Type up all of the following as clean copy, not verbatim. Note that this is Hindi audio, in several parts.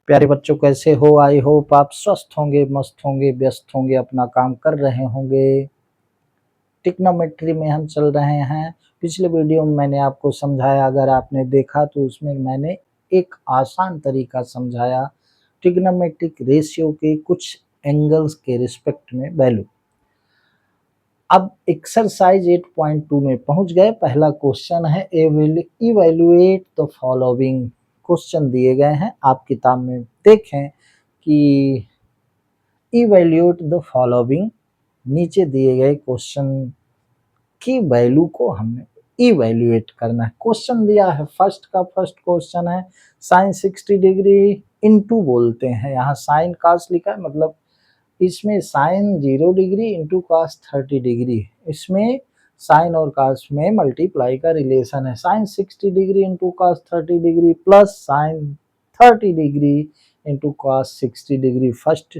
प्यारे बच्चों, कैसे हो? आई होप आप स्वस्थ होंगे, मस्त होंगे, व्यस्त होंगे, अपना काम कर रहे होंगे। ट्रिग्नोमेट्री में हम चल रहे हैं। पिछले वीडियो में मैंने आपको समझाया, अगर आपने देखा तो उसमें मैंने एक आसान तरीका समझाया ट्रिग्नोमेट्रिक रेशियो के कुछ एंगल्स के रिस्पेक्ट में वैल्यू। अब एक्सरसाइज 8.2 में पहुंच गए। पहला क्वेश्चन है इवैल्यूएट द फॉलोइंग। क्वेश्चन दिए गए हैं, आप किताब में देखें कि इवैल्यूएट द फॉलोइंग। नीचे दिए गए क्वेश्चन की वैल्यू को हमने इवैल्यूएट करना है। क्वेश्चन दिया है, फर्स्ट क्वेश्चन है साइन 60 डिग्री इनटू बोलते हैं, यहाँ साइन कास लिखा है, मतलब इसमें sine 0 degree into cos 30 degree, इसमें साइन और कास में मल्टीप्लाई का रिलेशन है। Sine 60 degree into cos 30 degree plus sine 30 degree into cos 60 degree. First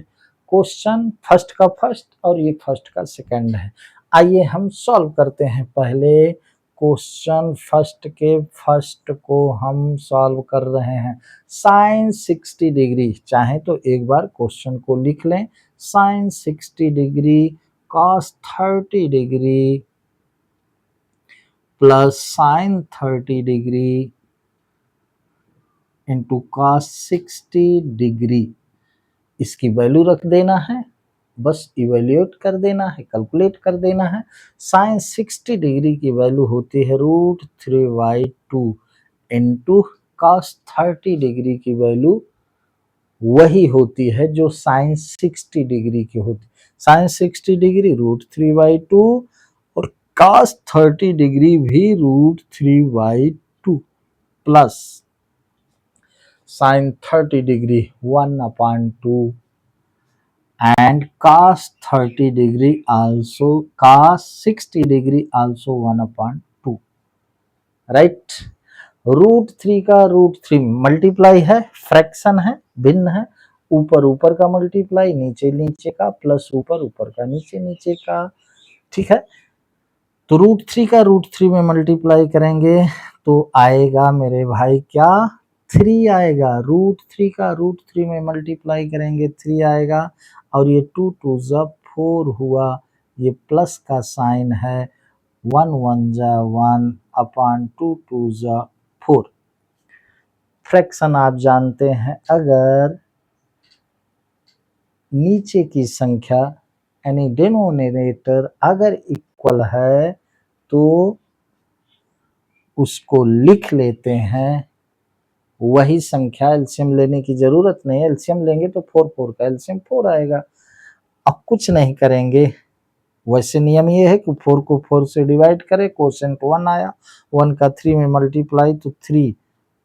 question, first का फर्स्ट और ये फर्स्ट का सेकंड है। आइए हम सॉल्व करते हैं। पहले क्वेश्चन फर्स्ट के फर्स्ट को हम सॉल्व कर रहे हैं। साइन 60 डिग्री, चाहे तो एक बार क्वेश्चन को लिख लें, sine 60 degree cos 30 degree plus sine 30 degree into cos 60 degree. इसकी वैल्यू रख देना है, बस इवेल्यूएट कर देना है, कैलकुलेट कर देना है। साइन 60 डिग्री की वैल्यू होती है √3/2 इंटू कॉस 30 डिग्री की वैल्यू वही होती है जो साइन 60 डिग्री की होती है। साइन 60 डिग्री √3/2 और कॉस 30 डिग्री भी √3/2 plus sine 30 degree 1/2 and cos 30 degree also, cos 60 degree also 1/2, right. √3 का √3 मल्टीप्लाई है, फ्रैक्शन है, भिन्न है, ऊपर ऊपर का मल्टीप्लाई, नीचे नीचे का, प्लस ऊपर ऊपर का, नीचे नीचे का, ठीक है। तो √3 का √3 में मल्टीप्लाई करेंगे तो आएगा मेरे भाई क्या, 3 आएगा। √3 का √3 में मल्टीप्लाई करेंगे 3 आएगा, और ये 2 2 जा 4 हुआ, ये प्लस का साइन है, 1 1 जा 1/2 2 जा 4। फ्रैक्शन आप जानते हैं, अगर नीचे की संख्या यानी डिनोमिनेटर अगर इक्वल है तो उसको लिख लेते हैं, वही संख्या, एलसीएम लेने की जरूरत नहीं है। एलसीएम लेंगे तो 4 4 का एलसीएम 4 आएगा। अब कुछ नहीं करेंगे, वैसे नियम ये है कि 4 को 4 से डिवाइड करें, कोसेंट 1 आया, 1 का 3 में मल्टीप्लाई तो 3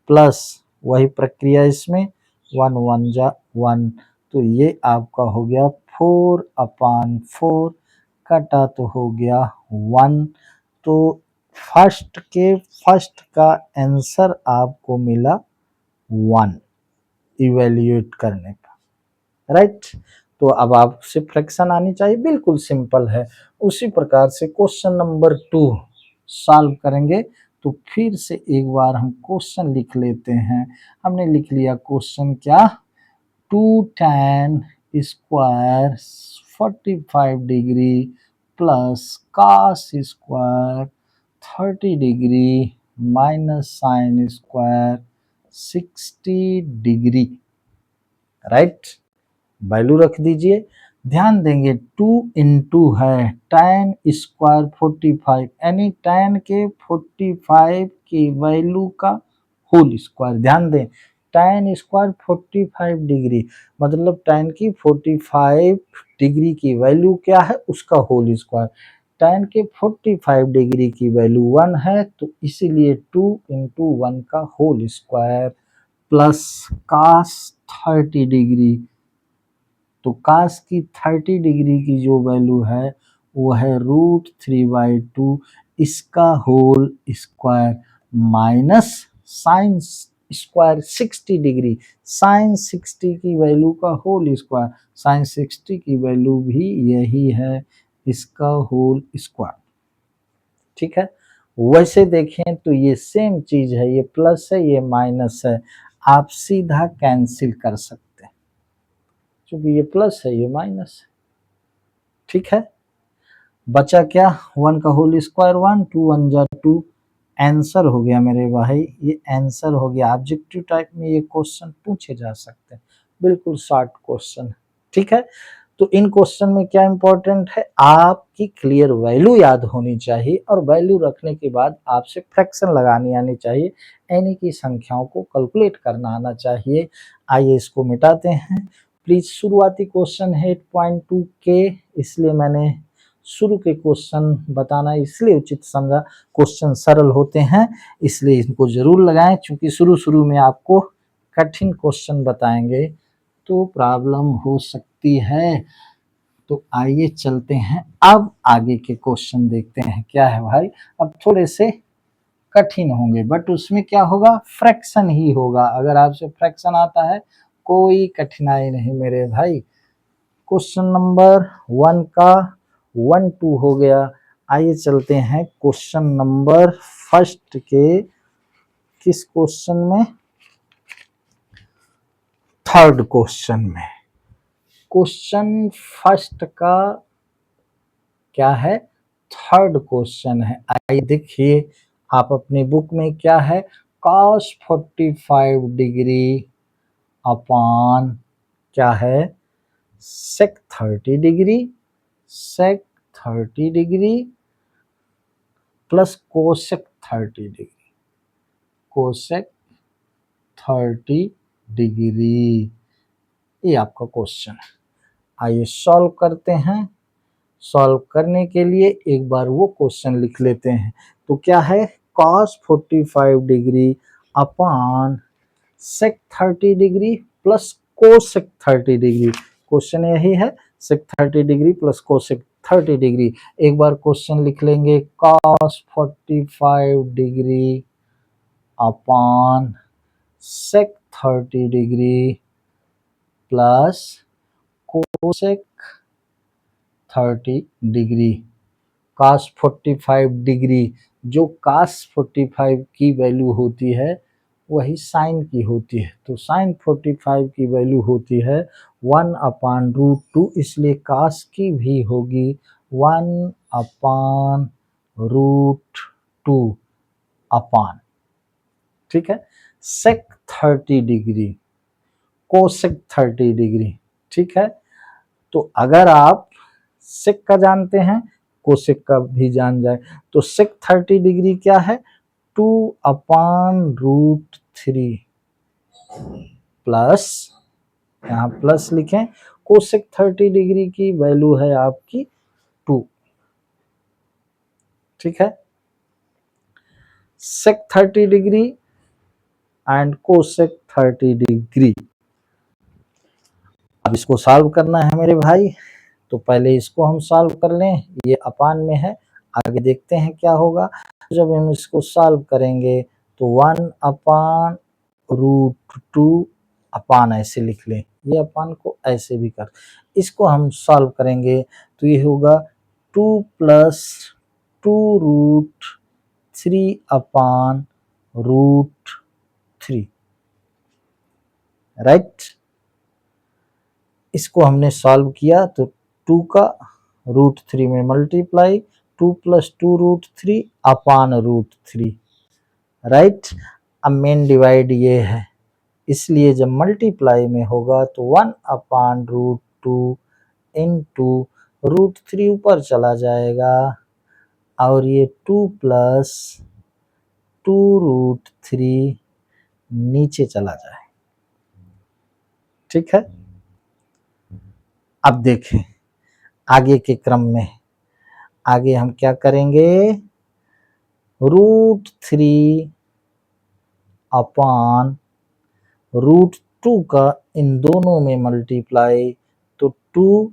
प्लस वही प्रक्रिया इसमें 1 1 जा 1, तो ये आपका हो गया 4/4, कटा तो हो गया 1। तो फर्स्ट के फर्स्ट का आंसर आपको मिला 1 इवेल्यूएट करने का, राइट। तो अब आपसे फ्रैक्शन आनी चाहिए, बिल्कुल सिंपल है। उसी प्रकार से क्वेश्चन नंबर 2 सॉल्व करेंगे। तो फिर से एक बार हम क्वेश्चन लिख लेते हैं। हमने लिख लिया क्वेश्चन क्या, 2 tan square 45 degree plus cos square 30 degree minus sine square 60 degree, right. Value रख दीजिए। ध्यान देंगे 2 इंटू है tan स्क्वायर 45, यानी tan के 45 की वैल्यू का होल स्क्वायर। ध्यान दें, tan स्क्वायर 45 डिग्री मतलब tan की 45 डिग्री की वैल्यू क्या है, उसका होल स्क्वायर। tan के 45 डिग्री की वैल्यू 1 है, तो इसीलिए 2 इंटू 1 का whole square plus cos 30 degree. तो cos की 30 डिग्री की जो वैल्यू है वो है √3/2, इसका whole square minus sine square 60 degree, sine 60 की वैल्यू का होल स्क्वायर, साइन 60 की वैल्यू भी यही है, इसका होल स्क्वायर, ठीक है। वैसे देखें तो ये सेम चीज है, ये प्लस है, ये माइनस है। आप सीधा कैंसिल कर सकते हैं, क्योंकि ये प्लस है ये माइनस है। ठीक है, बचा क्या, 1 का होल स्क्वायर 1, 2 1 जा 2, आंसर हो गया मेरे भाई, ये आंसर हो गया। ऑब्जेक्टिव टाइप में ये क्वेश्चन पूछे जा सकते हैं, बिल्कुल शॉर्ट क्वेश्चन। ठीक है, तो इन क्वेश्चन में क्या इंपॉर्टेंट है, आपकी क्लियर वैल्यू याद होनी चाहिए और वैल्यू रखने के बाद आपसे फ्रैक्शन लगानी आनी चाहिए, यानी कि संख्याओं को कैलकुलेट करना आना चाहिए। आइए इसको मिटाते हैं। प्लीज, शुरुआती क्वेश्चन है 8.2 के, इसलिए मैंने शुरू के क्वेश्चन बताना इसलिए उचित समझा, क्वेश्चन सरल होते हैं इसलिए इनको जरूर लगाएं, क्योंकि शुरू में आपको कठिन क्वेश्चन बताएंगे तो प्रॉब्लम हो सकती है। तो आइए चलते हैं, अब आगे के क्वेश्चन देखते हैं क्या है भाई। अब थोड़े से कठिन होंगे, बट उसमें क्या होगा, फ्रैक्शन ही होगा। अगर आपसे फ्रैक्शन आता है कोई कठिनाई नहीं मेरे भाई। क्वेश्चन नंबर 1 का 1 2 हो गया। आइए चलते हैं क्वेश्चन नंबर फर्स्ट के, किस क्वेश्चन में, थर्ड क्वेश्चन में। क्वेश्चन फर्स्ट का क्या है, थर्ड क्वेश्चन है। आइए देखिए आप अपनी बुक में क्या है, cos 45 डिग्री अपॉन क्या है, sec 30 degree, sec 30 degree plus cosec 30 degree, cosec 30 degree, ये आपका क्वेश्चन है। आइए सॉल्व करते हैं। सॉल्व करने के लिए एक बार वो क्वेश्चन लिख लेते हैं। तो क्या है, cos 45 degree upon sec 30 degree plus cosec 30 degree. Question यही है, sec 30 degree plus cosec 30 degree. एक बार क्वेश्चन लिख लेंगे, cos 45 degree upon sec 30 degree plus cosec 30 degree. cos 45 degree, जो cos 45 की वैल्यू होती है वही साइन की होती है, तो साइन 45 की वैल्यू होती है 1/√2, इसलिए cos की भी होगी 1/√2 अपॉन, ठीक है, sec 30 डिग्री, cosec 30 डिग्री। ठीक है, तो अगर आप sec का जानते हैं cosec का भी जान जाए, तो sec 30 डिग्री क्या है, 2/√3 प्लस, यहाँ प्लस लिखें, cosec 30 डिग्री की वैल्यू है आपकी 2। ठीक है, sec 30 degree and cosec 30 degree. अब इसको सॉल्व करना है मेरे भाई, तो पहले इसको हम सॉल्व कर लें, ये अपान में है, आगे देखते हैं क्या होगा। जब हम इसको सॉल्व करेंगे तो 1/√2 अपान ऐसे लिख लें, ये अपान को ऐसे भी कर, इसको हम सॉल्व करेंगे तो ये होगा 2 + 2√3 अपान √3, राइट। इसको हमने सॉल्व किया तो 2 का √3 में मल्टीप्लाई, 2 + 2√3 अपान √3, राइट। अब मेन डिवाइड ये है, इसलिए जब मल्टीप्लाई में होगा तो 1/√2 इंटू √3 ऊपर चला जाएगा और ये 2 + 2√3 नीचे चला जाए। ठीक है, अब देखें आगे के क्रम में, आगे हम क्या करेंगे, √3 अपान √2 का इन दोनों में मल्टीप्लाई, तो 2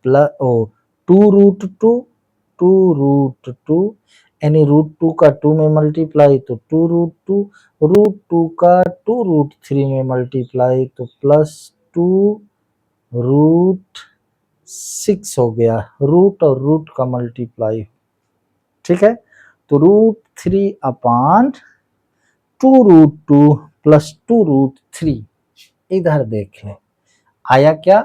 √2 यानी √2 का 2 में मल्टीप्लाई तो 2√2, √2 का 2√3 में मल्टीप्लाई तो +2√6 हो गया, रूट और रूट का मल्टीप्लाई। ठीक है, तो √3 अपान 2√2 +2√3। इधर देख लें आया क्या,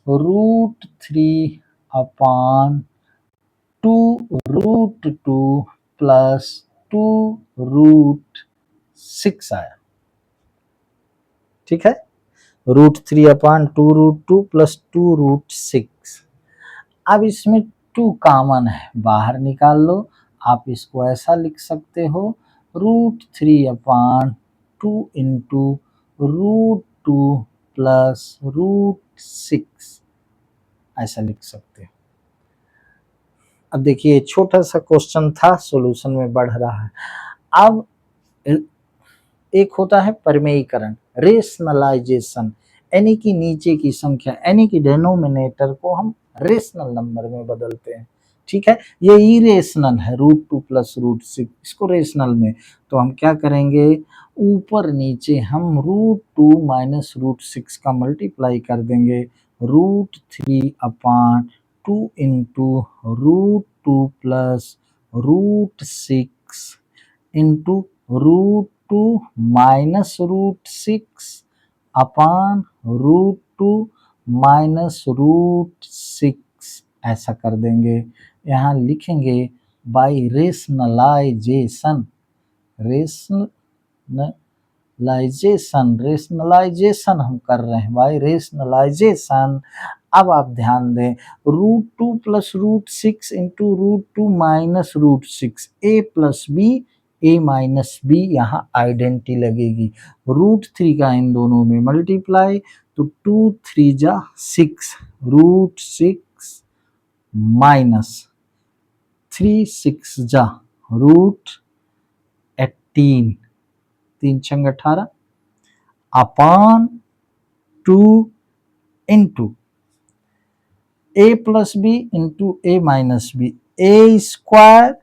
√3/2√2 +2√6 आया। ठीक है, √3/2√2 +2√6। अब इसमें 2 कॉमन है, बाहर निकाल लो। आप इसको ऐसा लिख सकते हो, √3/2 इंटू √2 +√6, ऐसा लिख सकते हो। अब देखिए छोटा सा क्वेश्चन था, सॉल्यूशन में बढ़ रहा है। अब एक होता है परिमेयीकरण, रेशनलाइजेशन, यानी कि नीचे की संख्या यानी कि डिनोमिनेटर को हम रेशनल नंबर में बदलते हैं। ठीक है, ये इरेशनल है √2 +√6, इसको रेशनल में तो हम क्या करेंगे, ऊपर नीचे हम √2 - √6 का मल्टीप्लाई कर देंगे, √3/2 इंटू √2 +√6 इंटू √2 -√6 अपान √2 -√6, ऐसा कर देंगे। यहाँ लिखेंगे बाई रेशनलाइजेशन, रेशनलाइजेशन हम कर रहे हैं बाई रेशनलाइजेशन। अब आप ध्यान दें, √2 +√6 into √2 -√6, a plus B, a minus B, यहाँ आइडेंटिटी लगेगी। √3 का इन दोनों में मल्टीप्लाई, तो 2 3 जा 6, √6 माइनस 3 6 जा √18, 3 छंग 18 upon 2 into a plus B into a minus B, a square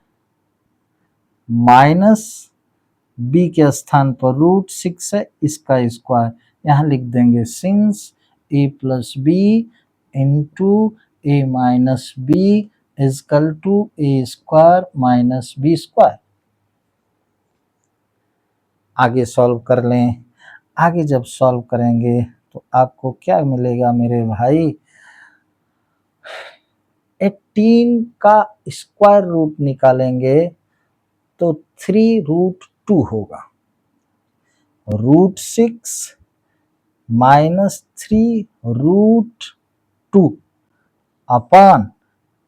minus b के स्थान पर √6 है, इसका स्क्वायर यहाँ लिख देंगे, since a plus B into a minus B equal to a square minus b square. आगे सॉल्व कर लें। आगे जब सॉल्व करेंगे तो आपको क्या मिलेगा मेरे भाई, 18 का स्क्वायर रूट निकालेंगे तो 3√2 होगा, √6 माइनस 3√2 अपान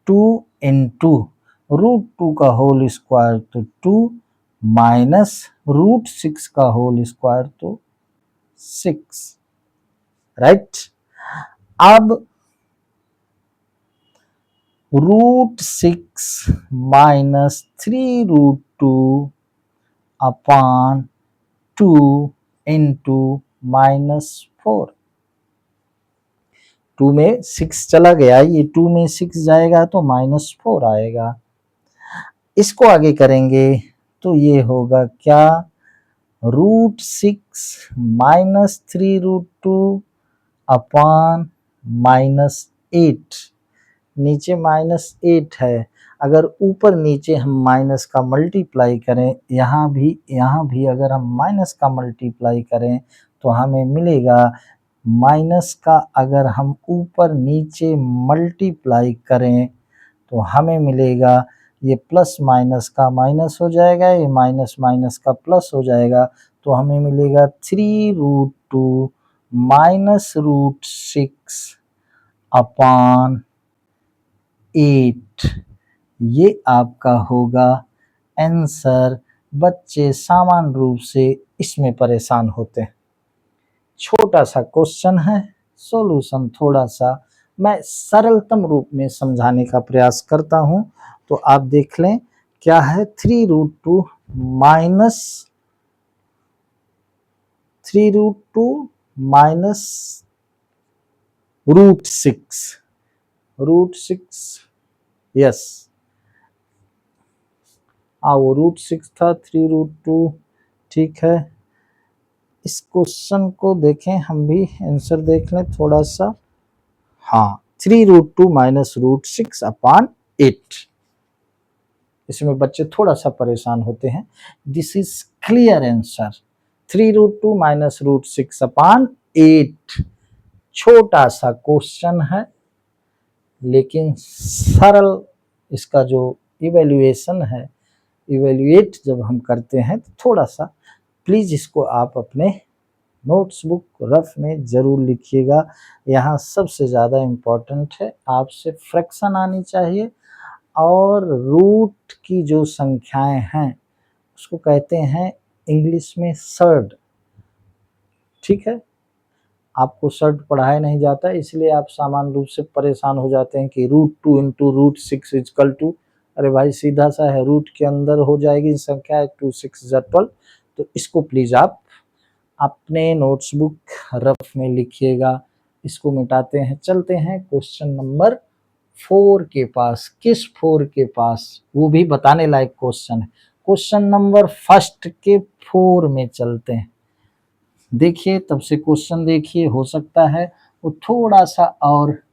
2 इंटू √2 का होल स्क्वायर तो 2 माइनस √6 का होल स्क्वायर तो 6, राइट। अब √6 माइनस 3√2 अपान 2 इंटू -4, 2 में 6 चला गया, ये 2 में 6 जाएगा तो -4 आएगा। इसको आगे करेंगे तो ये होगा क्या, √6 माइनस 3√2 अपान -8, नीचे -8 है, अगर ऊपर नीचे हम माइनस का मल्टीप्लाई करें, यहाँ भी अगर हम माइनस का मल्टीप्लाई करें तो हमें मिलेगा, माइनस का अगर हम ऊपर नीचे मल्टीप्लाई करें तो हमें मिलेगा, ये प्लस माइनस का माइनस हो जाएगा, ये माइनस माइनस का प्लस हो जाएगा, तो हमें मिलेगा 3√2 माइनस √6 अपान 8, ये आपका होगा आंसर। बच्चे सामान्य रूप से इसमें परेशान होते हैं। छोटा सा क्वेश्चन है, सॉल्यूशन थोड़ा सा मैं सरलतम रूप में समझाने का प्रयास करता हूं, तो आप देख लें क्या है, 3√2 माइनस 3√2 - √6, यस, वो √6 था, 3√2, ठीक है। इस क्वेश्चन को देखें, हम भी आंसर देख लें थोड़ा सा। हाँ, 3√2 माइनस √6 अपान 8, इसमें बच्चे थोड़ा सा परेशान होते हैं। This is clear answer, 3√2 minus √6/8। छोटा सा क्वेश्चन है, लेकिन सरल इसका जो इवेल्युएशन है, इवेल्युएट जब हम करते हैं तो थोड़ा सा प्लीज इसको आप अपने नोट्स बुक रफ में जरूर लिखिएगा। यहाँ सबसे ज़्यादा इम्पोर्टेंट है, आपसे फ्रैक्शन आनी चाहिए और रूट की जो संख्याएं हैं उसको कहते हैं इंग्लिश में सर्ड। ठीक है, आपको सर्ड पढ़ाया नहीं जाता, इसलिए आप सामान्य रूप से परेशान हो जाते हैं कि √2 इंटू √6 इजकल टू, अरे भाई सीधा सा है, रूट के अंदर हो जाएगी संख्या 2 6 12। तो इसको प्लीज आप अपने नोट्स बुक रफ में लिखिएगा। इसको मिटाते हैं, चलते हैं क्वेश्चन नंबर 4 के पास। किस 4 के पास, वो भी बताने लायक क्वेश्चन है। क्वेश्चन नंबर फर्स्ट के 4 में चलते हैं। देखिए तब से क्वेश्चन देखिए, हो सकता है वो थोड़ा सा और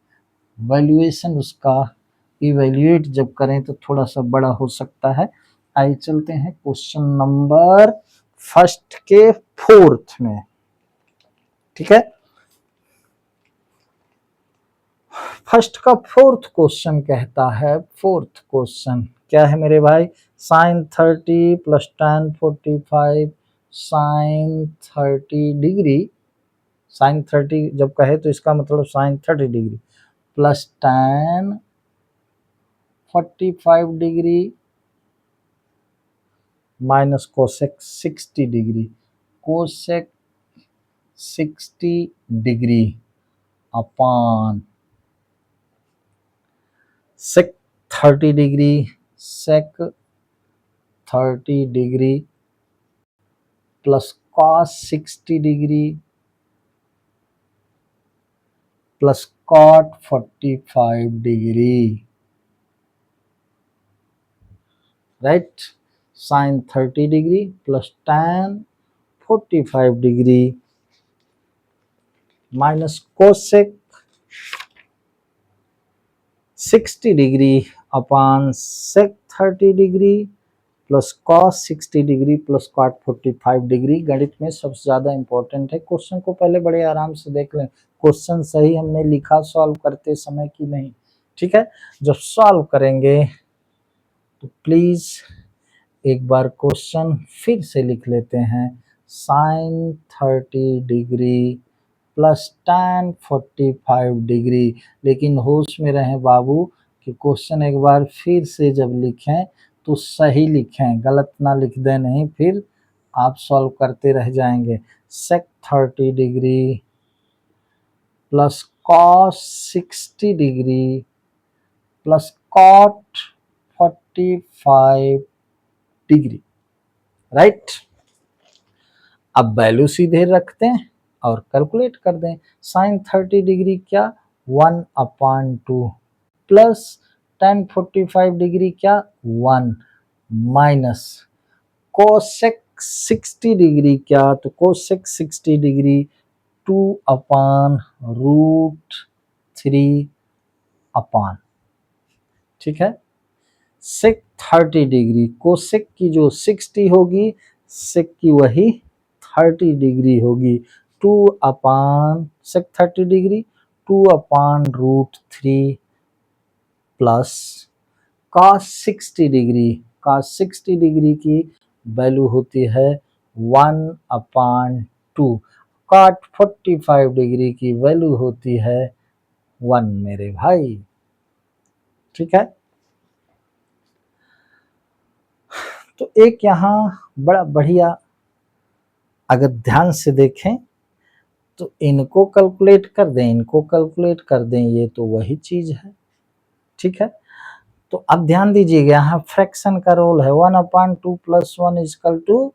वैल्यूएशन उसका इवेल्युएट जब करें तो थोड़ा सा बड़ा हो सकता है। आइए चलते हैं क्वेश्चन नंबर फर्स्ट के 4th में। ठीक है, फर्स्ट का 4th क्वेश्चन कहता है, 4th क्वेश्चन क्या है मेरे भाई, sin 30 plus tan 45 sin 30 degree, sin 30 जब कहे तो इसका मतलब sin 30 degree plus tan 45 degree minus cosec 60 degree, cosec 60 degree upon sec 30 degree, sec 30 degree plus cos 60 degree plus cot 45 degree. Right, sine 30 degree plus tan 45 degree minus cosec 60 degree upon sec 30 degree plus cos 60 degree plus cot 45 degree. गणित में सबसे ज़्यादा इंपॉर्टेंट है। क्वेश्चन को पहले बड़े आराम से देख लें, क्वेश्चन सही हमने लिखा सॉल्व करते समय कि नहीं। ठीक है, जब सॉल्व करेंगे तो प्लीज़ एक बार क्वेश्चन फिर से लिख लेते हैं, sine 30 degree plus tan 45 degree. लेकिन होश में रहें बाबू कि क्वेश्चन एक बार फिर से जब लिखें तो सही लिखें, गलत ना लिख दें, नहीं फिर आप सॉल्व करते रह जाएंगे। Sec 30 degree plus cos 60 degree plus cot 45 degree. Right, अब वैल्यू सीधे रखते हैं और कैलकुलेट कर दें। साइन 30 डिग्री क्या, 1/2 प्लस tan 45 डिग्री क्या, 1 माइनस कोसेक 60 डिग्री क्या, तो कोसेक 60 डिग्री 2/√3 अपान। ठीक है, सेक 30 डिग्री, कोसेक की जो 60 होगी सेक की वही 30 डिग्री होगी, 2 अपान sec 30 degree 2/√3 plus cos 60 degree, cos 60 degree की वैल्यू होती है 1/2, cot 45 डिग्री की वैल्यू होती है 1 मेरे भाई। ठीक है, तो एक यहाँ बड़ा बढ़िया, अगर ध्यान से देखें तो इनको कैलकुलेट कर दें, इनको कैलकुलेट कर दें, ये तो वही चीज है। ठीक है, तो अब ध्यान दीजिएगा, यहाँ फ्रैक्शन का रोल है, 1/2 प्लस 1 इजकल टू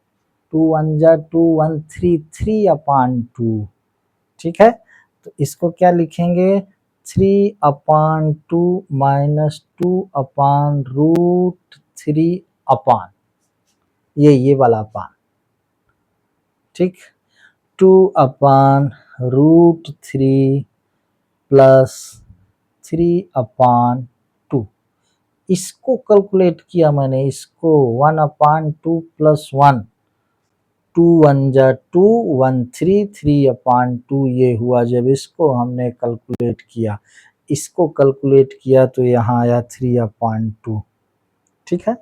2 1 जा 2 1 3 3/2। ठीक है, तो इसको क्या लिखेंगे, 3/2 माइनस 2/√3 अपान ये वाला अपान। ठीक, 2/√3 प्लस 3/2। इसको कैलकुलेट किया मैंने, इसको 1/2 प्लस 1 2 1 जा 2 1 3 3/2 ये हुआ। जब इसको हमने कैलकुलेट किया, इसको कैलकुलेट किया तो यहाँ आया 3/2। ठीक है,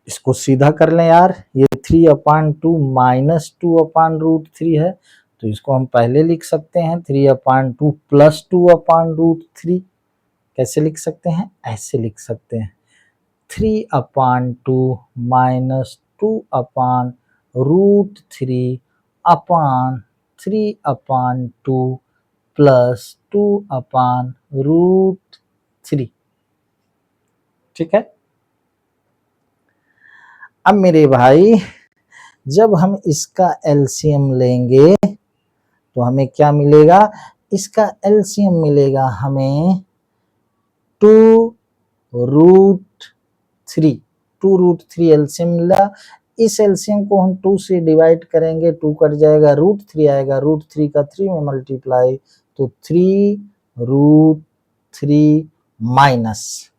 इसको सीधा कर लें यार, ये 3/2 माइनस 2/√3 है, तो इसको हम पहले लिख सकते हैं 3/2 प्लस 2/√3। कैसे लिख सकते हैं? ऐसे लिख सकते हैं 3/2 माइनस 2/√3 अपॉन 3/2 प्लस 2/√3। ठीक है, अब मेरे भाई जब हम इसका एलसीएम लेंगे तो हमें क्या मिलेगा? इसका एलसीएम मिलेगा हमें 2√3। 2√3 एलसीएम मिला। इस एलसीएम को हम 2 से डिवाइड करेंगे, 2 कट जाएगा, √3 आएगा, √3 का 3 में मल्टीप्लाई, तो 3√3 माइनस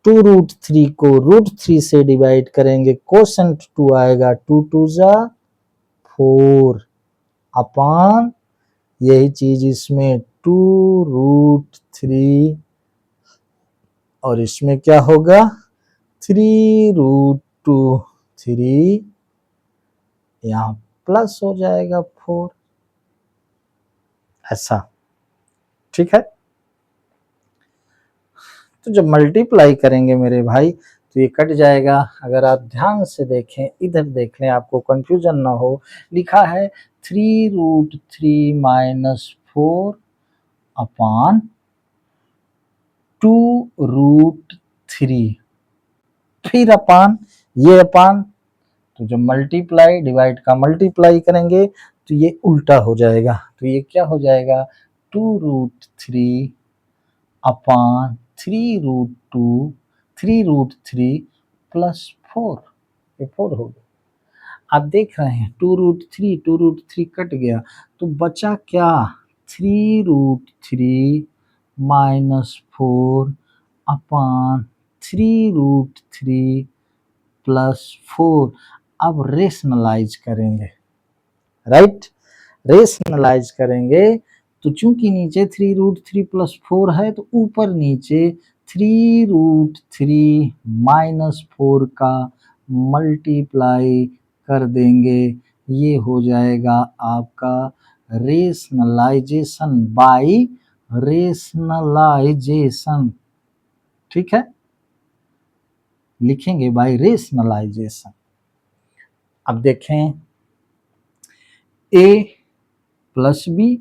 2√3 को √3 से डिवाइड करेंगे, कोसेंट 2 आएगा, 2 2 जा 4 अपॉन यही चीज इसमें 2√3 और इसमें क्या होगा 3√3, यहाँ प्लस हो जाएगा 4, ऐसा। ठीक है, तो जब मल्टीप्लाई करेंगे मेरे भाई तो ये कट जाएगा। अगर आप ध्यान से देखें, इधर देख लें, आपको कंफ्यूजन ना हो, लिखा है 3√3 माइनस 4 अपॉन 2√3, फिर अपान, ये अपान, तो जब मल्टीप्लाई डिवाइड का मल्टीप्लाई करेंगे तो ये उल्टा हो जाएगा, तो ये क्या हो जाएगा 2√3 अपॉन 3√3 प्लस 4, ये 4 हो गया। आप देख रहे हैं 2√3 कट गया, तो बचा क्या 3√3 माइनस 4 अपॉन 3√3 प्लस 4। अब रेशनलाइज करेंगे, राइट, रेशनलाइज करेंगे तो चूंकि नीचे 3√3 प्लस 4 है तो ऊपर नीचे 3√3 माइनस 4 का मल्टीप्लाई कर देंगे, ये हो जाएगा आपका रेशनलाइजेशन बाय रेशनलाइजेशन। ठीक है, लिखेंगे बाय रेशनलाइजेशन। अब देखें a plus B,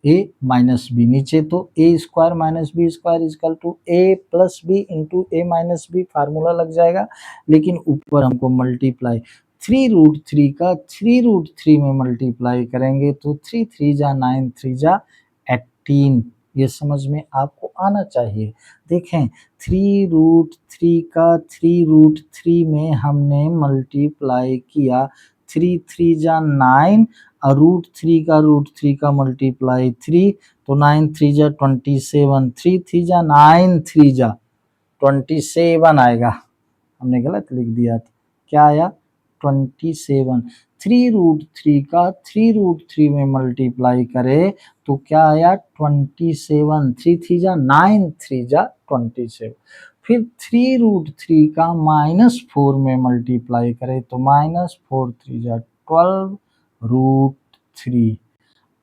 A minus B, नीचे तो A square minus B square equal to A plus B into A minus B, formula लग जाएगा, लेकिन ऊपर हमको मल्टीप्लाई 3√3 का 3√3 में मल्टीप्लाई करेंगे तो 3 3 जा 9 3 जा 18, ये समझ में आपको आना चाहिए। देखें 3√3 का 3√3 में हमने मल्टीप्लाई किया, 3 3 जा 9 और √3 का √3 का मल्टीप्लाई 3, तो 9 3 जा 27, 3 3 जा 9 3 जा 27 आएगा, हमने गलत लिख दिया था, क्या आया 27। 3√3 का 3√3 में मल्टीप्लाई करे तो क्या आया 27, 3 3 जा 9 3 जा 27। फिर 3√3 का -4 में मल्टीप्लाई करे तो -4 3 जा 12√3,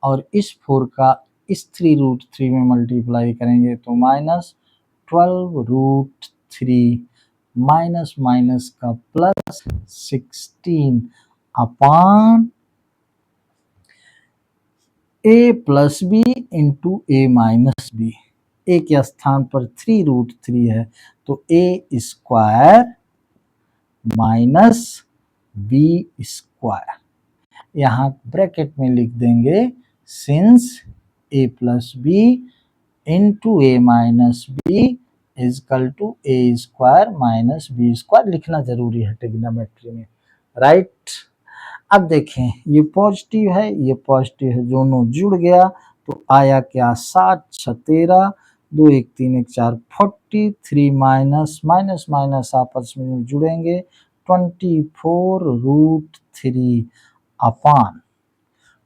और इस 4 का इस 3√3 में मल्टीप्लाई करेंगे तो -12√3 माइनस माइनस का plus 16 upon a plus B into A minus B. A के स्थान पर 3√3 है तो a square minus B square, यहाँ ब्रैकेट में लिख देंगे since a plus B into A minus B equal to A square minus B square, लिखना जरूरी है ट्रिग्नोमेट्री में, राइट। अब देखें ये पॉजिटिव है, ये पॉजिटिव है, दोनों जुड़ गया तो आया क्या 7 6 13, 2 1 3 1 4 43 माइनस माइनस माइनस आपस में जुड़ेंगे 24√3 अपान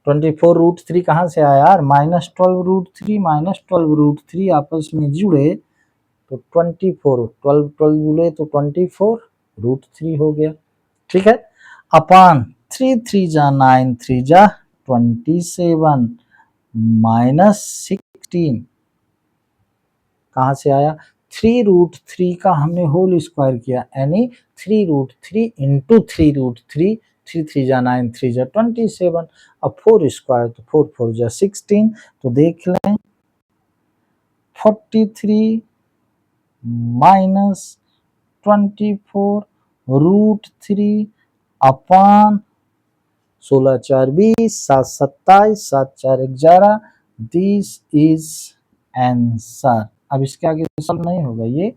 24√3 कहाँ से आया यार, -12√3 -12√3 आपस में जुड़े तो 24, 12 जुड़े तो 24√3 हो गया। ठीक है, अपान 3 3 जा 9 3 जा 27 -16 कहाँ से आया, 3√3 का हमने होल स्क्वायर किया, यानी 3√3 इंटू 3√3, 3 3 जा 9 3 जा 27, अब 4 स्क्वायर तो 4 4 जा 16, तो देख लें 43 minus 24√3 upon 16 4 20 7 27 7 4 11, this is answer. अब इसके आगे सॉल्व नहीं होगा, ये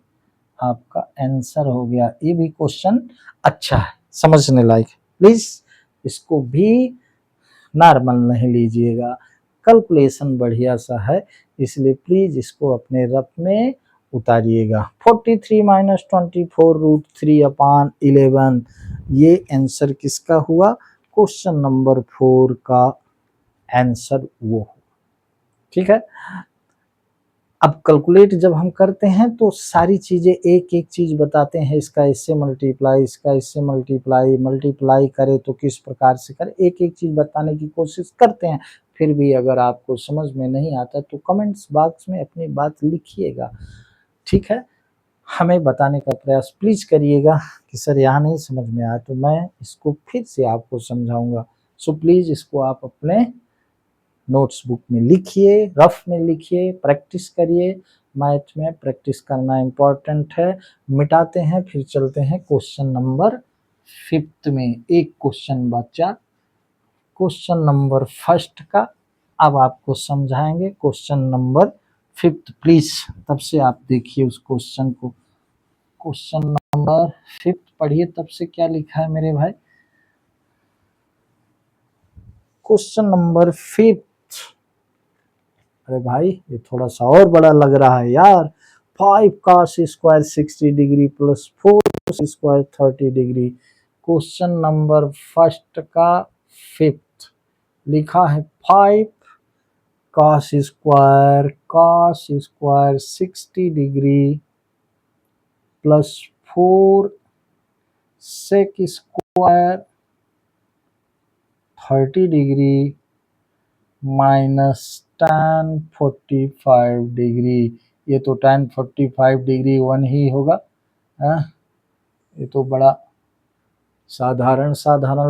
आपका आंसर हो गया। ये भी क्वेश्चन अच्छा है, समझने लायक, प्लीज इसको भी नॉर्मल नहीं लीजिएगा, कैलकुलेशन बढ़िया सा है, इसलिए प्लीज इसको अपने रफ में उतारिएगा। 43 माइनस 24√3 अपान 11, ये आंसर किसका हुआ, क्वेश्चन नंबर 4 का आंसर वो हुआ। ठीक है, अब कैलकुलेट जब हम करते हैं तो सारी चीजें एक एक चीज बताते हैं, इसका इससे मल्टीप्लाई, इसका इससे मल्टीप्लाई, मल्टीप्लाई करे तो किस प्रकार से करे, एक एक चीज बताने की कोशिश करते हैं। फिर भी अगर आपको समझ में नहीं आता तो कमेंट्स बॉक्स में अपनी बात लिखिएगा। ठीक है, हमें बताने का प्रयास प्लीज करिएगा कि सर यहाँ नहीं समझ में आया तो मैं इसको फिर से आपको समझाऊंगा। सो प्लीज इसको आप अपने नोट्स बुक में लिखिए, रफ में लिखिए, प्रैक्टिस करिए, मैथ में प्रैक्टिस करना इम्पोर्टेंट है। मिटाते हैं, फिर चलते हैं क्वेश्चन नंबर 5 में। एक क्वेश्चन बचा, क्वेश्चन नंबर 1 का अब आपको समझाएंगे, क्वेश्चन नंबर 5 प्लीज तब से आप देखिए उस क्वेश्चन को। क्वेश्चन नंबर 5 पढ़िए, तब से क्या लिखा है मेरे भाई, क्वेश्चन नंबर 5। अरे भाई ये थोड़ा सा और बड़ा लग रहा है यार, 5 cos square 60 degree plus 4 square 30 degree. Question number 1 का 5 लिखा है 5 cos square 60 degree plus 4 sec square 30 degree minus tan 45 degree. ये तो tan 45 डिग्री 1 ही होगा, ये तो बड़ा साधारण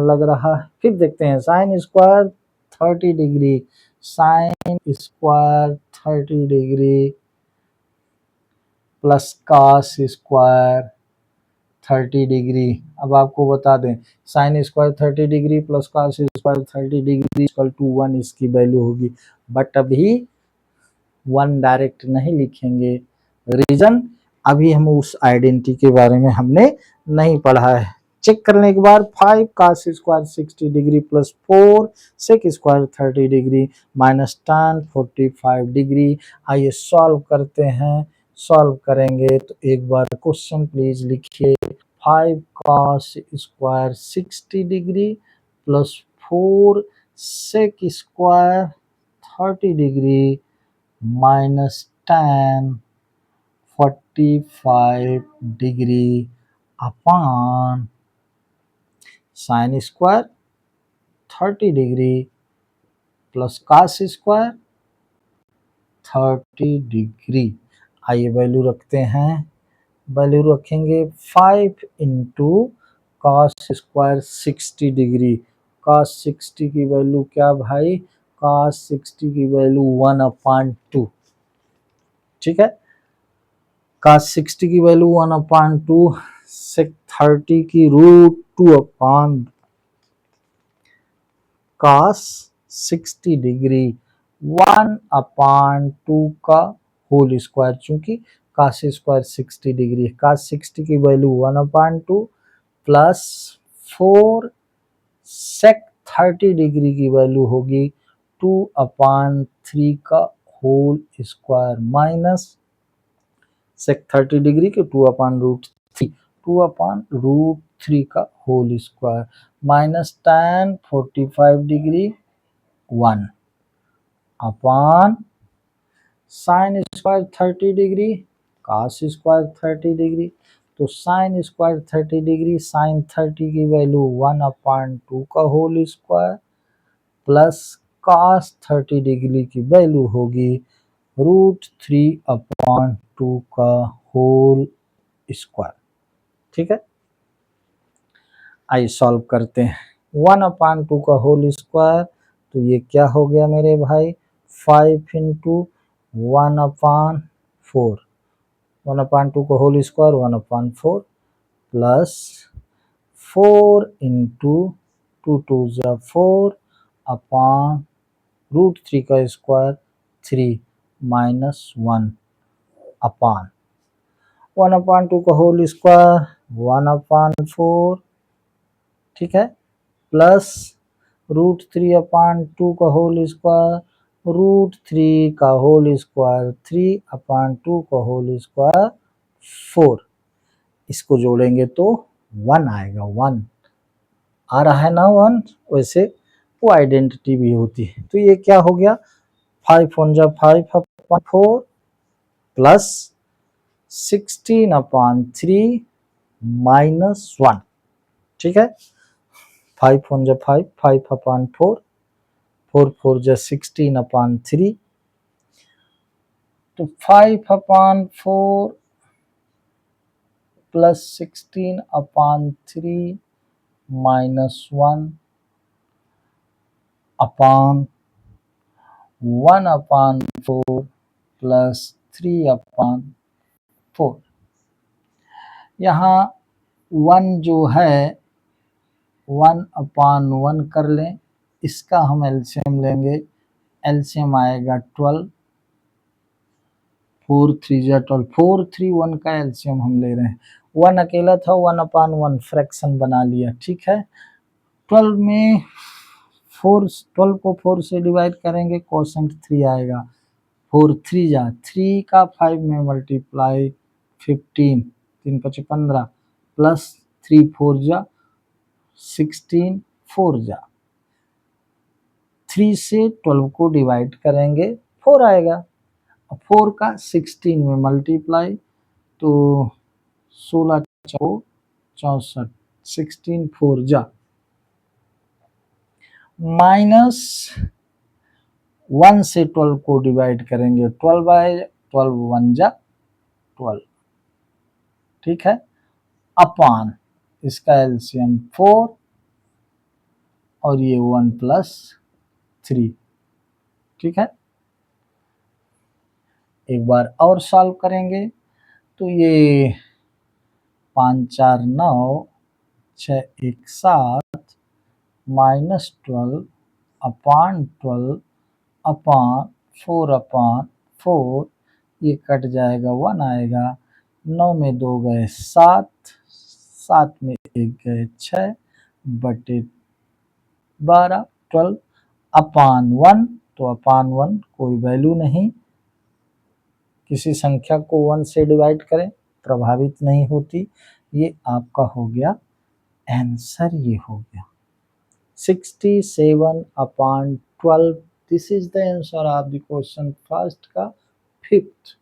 लग रहा है। फिर देखते हैं sin square 30 degree, sin square 30 degree plus cos square 30 degree. अब आपको बता दें sin square 30 degree plus cos square 30 degree equal to 1 इसकी वैल्यू होगी, बट अभी 1 डायरेक्ट नहीं लिखेंगे, रीजन अभी हम उस आइडेंटिटी के बारे में हमने नहीं पढ़ा है। चेक करने के बाद 5 cos square 60 degree plus 4 sec square 30 degree minus tan 45 degree. आइए सॉल्व करते हैं, सॉल्व करेंगे तो एक बार क्वेश्चन प्लीज लिखिए, 5 cos square 60 degree plus 4 sec square 30 degree minus tan 45 degree upon sin square 30 degree plus cos square 30 degree. आइए वैल्यू रखते हैं, वैल्यू रखेंगे 5 into cos square 60 degree, cos 60 की वैल्यू क्या भाई, cos 60 की वैल्यू 1/2। ठीक है, cos 60 की वैल्यू 1/2, sec 30 की √2 अपान cos 60 डिग्री 1/2 का होल स्क्वायर, चूंकि cos स्क्वायर 60 डिग्री, cos 60 की वैल्यू 1/2 प्लस 4 sec 30 डिग्री की वैल्यू होगी 2/3 का whole square minus sec 30 degree के 2/√3 2/√3 का whole square minus tan 45 degree 1 upon sine square 30 degree cos square 30 degree. तो साइन स्क्वायर 30 डिग्री साइन 30 की वैल्यू 1/2 का whole square plus cos 30 degree की वैल्यू होगी √3/2 का होल स्क्वायर। ठीक है, आइए सॉल्व करते हैं। 1/2 का होल स्क्वायर तो ये क्या हो गया मेरे भाई 5 इंटू 1/4 1/2 का whole square 1/4 plus 4 into 2 × 4 upon √3 का स्क्वायर 3 माइनस 1 अपॉन 1/2 का होल स्क्वायर 1/4 ठीक है प्लस √3/2 का होल स्क्वायर √3 का होल स्क्वायर 3/2 का होल स्क्वायर 4। इसको जोड़ेंगे तो 1 आएगा। 1 आ रहा है ना 1, वैसे वो आइडेंटिटी भी होती है। तो ये क्या हो गया 5 1 जा 5/4 प्लस 16/3 माइनस 1। ठीक है 5 1 जा 5 5/4 4 4 जा 16/3 तो 5/4 प्लस 16/3 माइनस 1 अपॉन 1/4 प्लस 3/4। यहाँ 1 जो है 1/1 कर लें, इसका हम एलसीएम लेंगे। एलसीएम आएगा 12 4 3 जा 12 4 3 1 का एलसीएम हम ले रहे हैं। 1 अकेला था 1/1 फ्रैक्शन बना लिया। ठीक है 12 में 12 को 4 से डिवाइड करेंगे कोसेंट 3 आएगा। 4 3 जा 3 का 5 में मल्टीप्लाई 15 3 5 15 प्लस 3 4 जा 16 4 जा 3 से 12 को डिवाइड करेंगे 4 आएगा। 4 का 16 में मल्टीप्लाई तो 16 64 16 4 जा माइनस 1 से 12 को डिवाइड करेंगे 12 आएगा 12 1 जा 12। ठीक है अपॉन इसका एलसीएम 4 और ये 1 प्लस 3। ठीक है एक बार और सॉल्व करेंगे तो ये 5 4 9 6 1 7 माइनस 12 अपॉन 12 अपॉन 4/4 ये कट जाएगा 1 आएगा। 9 में 2 गए 7 7 में 1 गए 6 बटे 12 12 अपॉन 1 तो अपॉन 1 कोई वैल्यू नहीं। किसी संख्या को 1 से डिवाइड करें प्रभावित नहीं होती। ये आपका हो गया आंसर। ये हो गया 67/12। This is the answer of the question first का 5th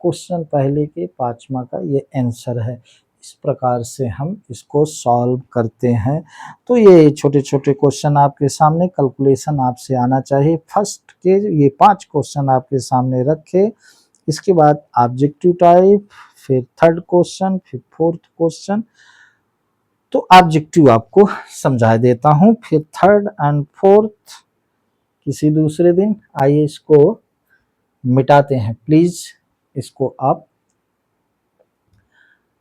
क्वेश्चन पहले के 5वां का ये आंसर है। इस प्रकार से हम इसको सॉल्व करते हैं। तो ये छोटे छोटे क्वेश्चन आपके सामने कैलकुलेशन आपसे आना चाहिए। फर्स्ट के ये 5 क्वेश्चन आपके सामने रखे, इसके बाद ऑब्जेक्टिव टाइप, फिर थर्ड क्वेश्चन, फिर फोर्थ क्वेश्चन। तो ऑब्जेक्टिव आपको समझा देता हूँ, फिर थर्ड एंड फोर्थ किसी दूसरे दिन। आइए इसको मिटाते हैं। प्लीज इसको आप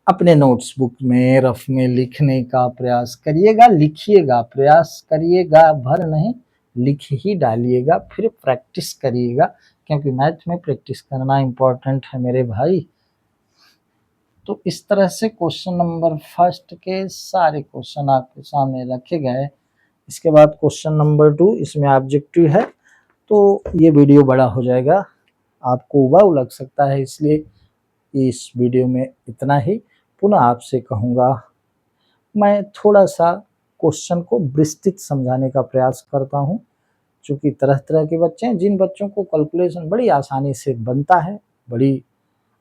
अपने नोट्स बुक में रफ में लिखने का प्रयास करिएगा, लिखिएगा, प्रयास करिएगा, भर नहीं लिख ही डालिएगा, फिर प्रैक्टिस करिएगा, क्योंकि मैथ में प्रैक्टिस करना इम्पोर्टेंट है मेरे भाई। तो इस तरह से क्वेश्चन नंबर फर्स्ट के सारे क्वेश्चन आपके सामने रखे गए। इसके बाद क्वेश्चन नंबर 2, इसमें ऑब्जेक्टिव है, तो ये वीडियो बड़ा हो जाएगा, आपको उबाऊ लग सकता है, इसलिए इस वीडियो में इतना ही। पुनः आपसे कहूँगा, मैं थोड़ा-सा क्वेश्चन को विस्तृत समझाने का प्रयास करता हूँ, चूँकि तरह-तरह के बच्चे हैं, जिन बच्चों को कैलकुलेशन बड़ी आसानी से बनता है, बड़ी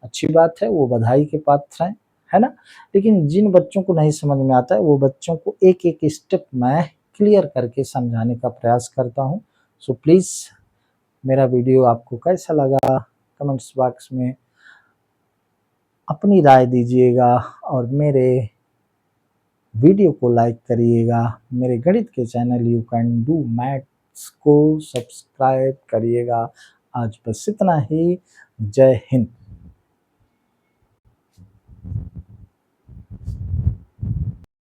अच्छी बात है, वो बधाई के पात्र हैं, है ना? लेकिन जिन बच्चों को नहीं समझ में आता है, वो बच्चों को एक-एक स्टेप मैं क्लियर करके समझाने का प्रयास करता हूँ। सो प्लीज़ मेरा वीडियो आपको कैसा लगा, कमेंट्स बॉक्स में अपनी राय दीजिएगा और मेरे वीडियो को लाइक करिएगा। मेरे गणित के channel you can do maths को सब्सक्राइब करिएगा। आज बस इतना ही। जय हिंद।